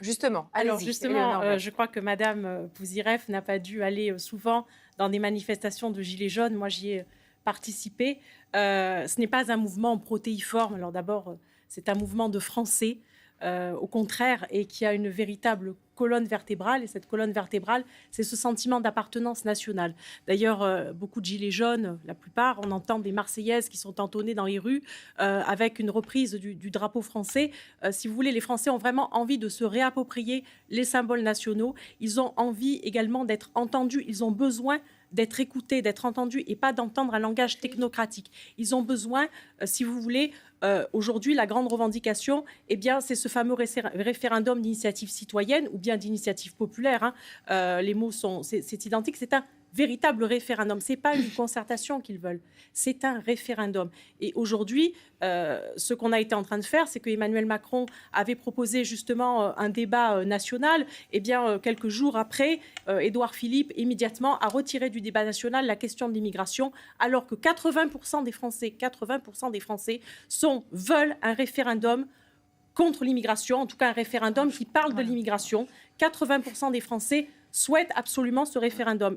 Justement, Alors allez-y, justement, Éléonore Weiss. je crois que madame, Pouziref n'a pas dû aller, souvent dans des manifestations de gilets jaunes. Moi, j'y ai participé. Ce n'est pas un mouvement protéiforme. Alors d'abord, c'est un mouvement de Français, au contraire, et qui a une véritable colonne vertébrale. Et cette colonne vertébrale, c'est ce sentiment d'appartenance nationale. D'ailleurs, beaucoup de gilets jaunes, la plupart, on entend des Marseillaises qui sont entonnées dans les rues avec une reprise du drapeau français. Si vous voulez, les Français ont vraiment envie de se réapproprier les symboles nationaux. Ils ont envie également d'être entendus. Ils ont besoin d'être écoutés, d'être entendus et pas d'entendre un langage technocratique. Ils ont besoin, si vous voulez, aujourd'hui, la grande revendication, eh bien, c'est ce fameux référendum d'initiative citoyenne ou bien d'initiative populaire. Hein. Les mots sont, c'est identique. C'est un véritable référendum. Ce n'est pas une concertation qu'ils veulent, c'est un référendum. Et aujourd'hui, ce qu'on a été en train de faire, c'est que Emmanuel Macron avait proposé justement un débat national. Eh bien, quelques jours après, Édouard Philippe immédiatement a retiré du débat national la question de l'immigration, alors que 80% des Français, 80% des Français veulent un référendum contre l'immigration, en tout cas un référendum qui parle de l'immigration. 80% des Français souhaitent absolument ce référendum.